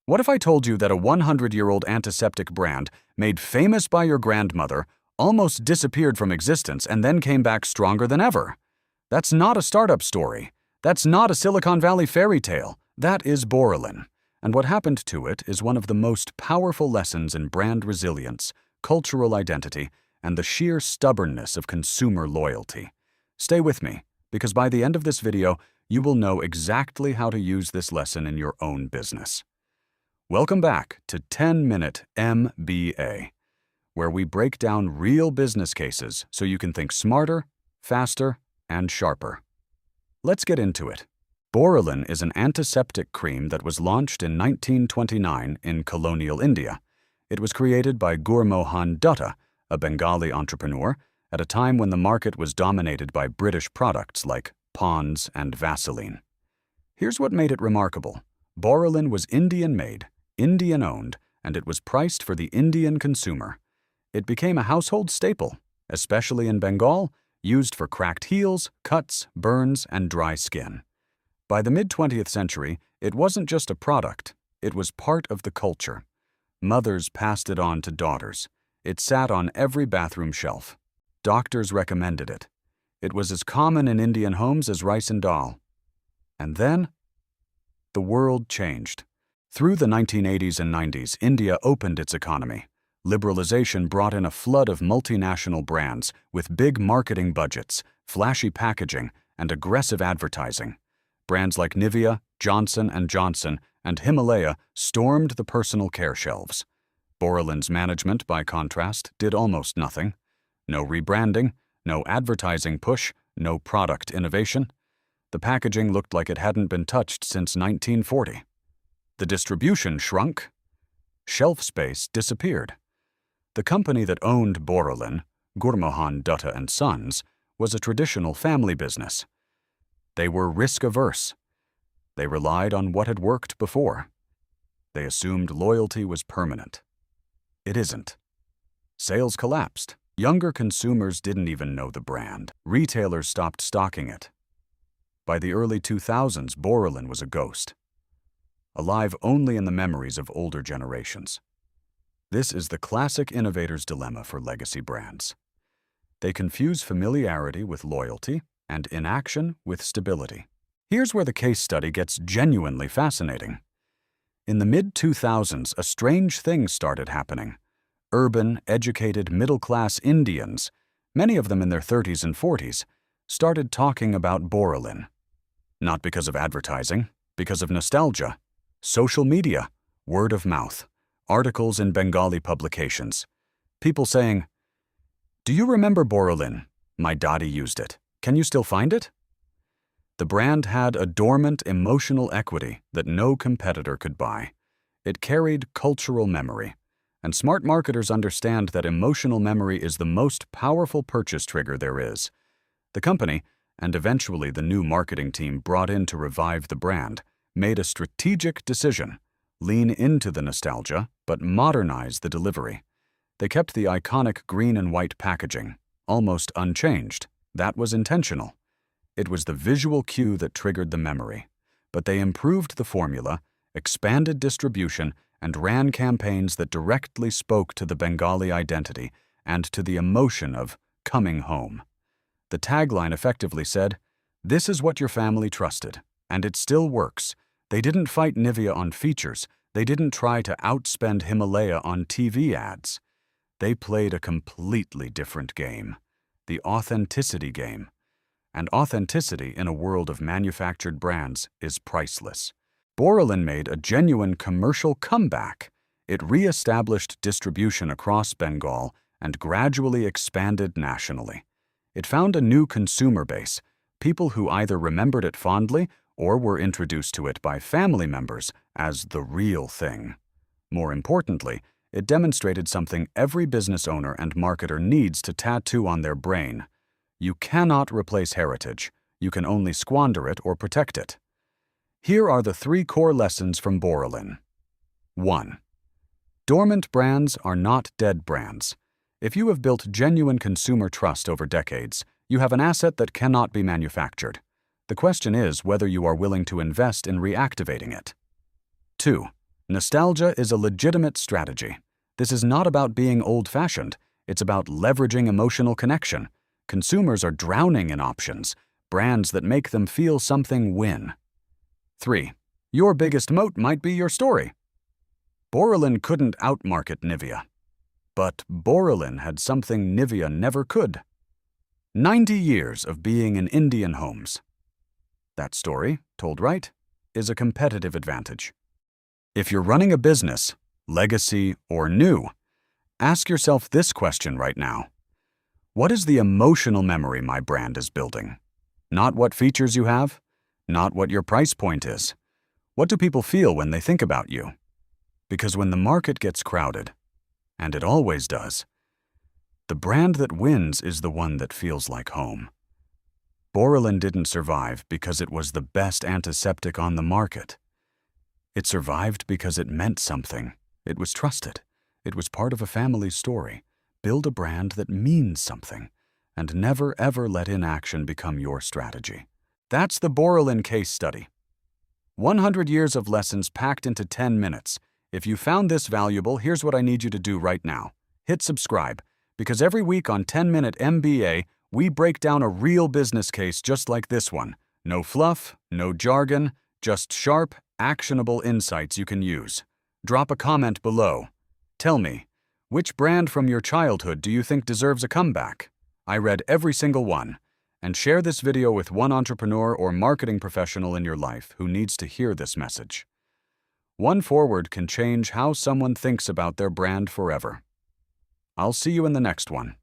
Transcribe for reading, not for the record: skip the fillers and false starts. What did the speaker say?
What if I told you that a 100-year-old antiseptic brand, made famous by your grandmother, almost disappeared from existence and then came back stronger than ever? That's not a startup story. That's not a Silicon Valley fairy tale. That is Borolin. And what happened to it is one of the most powerful lessons in brand resilience, cultural identity, and the sheer stubbornness of consumer loyalty. Stay with me, because by the end of this video, you will know exactly how to use this lesson in your own business. Welcome back to 10-Minute MBA, where we break down real business cases so you can think smarter, faster, and sharper. Let's get into it. Borolin is an antiseptic cream that was launched in 1929 in colonial India. It was created by Gurmohan Dutta, a Bengali entrepreneur, at a time when the market was dominated by British products like Pond's and Vaseline. Here's what made it remarkable. Borolin was Indian-made, Indian-owned, and it was priced for the Indian consumer. It became a household staple, especially in Bengal, used for cracked heels, cuts, burns, and dry skin. By the mid-20th century, it wasn't just a product, it was part of the culture. Mothers passed it on to daughters. It sat on every bathroom shelf. Doctors recommended it. It was as common in Indian homes as rice and dal. And then, the world changed. Through the 1980s and 90s, India opened its economy. Liberalization brought in a flood of multinational brands with big marketing budgets, flashy packaging, and aggressive advertising. Brands like Nivea, Johnson & Johnson, and Himalaya stormed the personal care shelves. Borolin's management, by contrast, did almost nothing. No rebranding, no advertising push, no product innovation. The packaging looked like it hadn't been touched since 1940. The distribution shrunk. Shelf space disappeared. The company that owned Borolin, Gurmohan Dutta & Sons, was a traditional family business. They were risk-averse. They relied on what had worked before. They assumed loyalty was permanent. It isn't. Sales collapsed. Younger consumers didn't even know the brand. Retailers stopped stocking it. By the early 2000s, Borolin was a ghost, alive only in the memories of older generations. This is the classic innovator's dilemma for legacy brands. They confuse familiarity with loyalty and inaction with stability. Here's where the case study gets genuinely fascinating. In the mid-2000s, a strange thing started happening. Urban, educated, middle-class Indians, many of them in their 30s and 40s, started talking about Borolin. Not because of advertising, because of nostalgia. Social media, word of mouth, articles in Bengali publications. People saying, "Do you remember Borolin? My daddy used it. Can you still find it?" The brand had a dormant emotional equity that no competitor could buy. It carried cultural memory, and smart marketers understand that emotional memory is the most powerful purchase trigger there is. The company, and eventually the new marketing team brought in to revive the brand, made a strategic decision: lean into the nostalgia, but modernize the delivery. They kept the iconic green and white packaging, almost unchanged. That was intentional. It was the visual cue that triggered the memory. But they improved the formula, expanded distribution, and ran campaigns that directly spoke to the Bengali identity and to the emotion of coming home. The tagline effectively said, "This is what your family trusted, and it still works." They didn't fight Nivea on features. They didn't try to outspend Himalaya on TV ads. They played a completely different game, the authenticity game. And authenticity in a world of manufactured brands is priceless. Borolin made a genuine commercial comeback. It re-established distribution across Bengal and gradually expanded nationally. It found a new consumer base, people who either remembered it fondly or were introduced to it by family members as the real thing. More importantly, it demonstrated something every business owner and marketer needs to tattoo on their brain. You cannot replace heritage. You can only squander it or protect it. Here are the 3 core lessons from Borolin. 1. Dormant brands are not dead brands. If you have built genuine consumer trust over decades, you have an asset that cannot be manufactured. The question is whether you are willing to invest in reactivating it. 2. Nostalgia is a legitimate strategy. This is not about being old-fashioned. It's about leveraging emotional connection. Consumers are drowning in options. Brands that make them feel something win. 3. Your biggest moat might be your story. Borolin couldn't outmarket Nivea. But Borolin had something Nivea never could. 90 years of being in Indian homes. That story, told right, is a competitive advantage. If you're running a business, legacy or new, ask yourself this question right now. What is the emotional memory my brand is building? Not what features you have, not what your price point is. What do people feel when they think about you? Because when the market gets crowded, and it always does, the brand that wins is the one that feels like home. Borolin didn't survive because it was the best antiseptic on the market. It survived because it meant something. It was trusted. It was part of a family's story. Build a brand that means something, and never ever let inaction become your strategy. That's the Borolin case study. 100 years of lessons packed into 10 minutes. If you found this valuable, here's what I need you to do right now. Hit subscribe, because every week on 10-Minute MBA, we break down a real business case just like this one. No fluff, no jargon, just sharp, actionable insights you can use. Drop a comment below. Tell me, which brand from your childhood do you think deserves a comeback? I read every single one. And share this video with one entrepreneur or marketing professional in your life who needs to hear this message. One forward can change how someone thinks about their brand forever. I'll see you in the next one.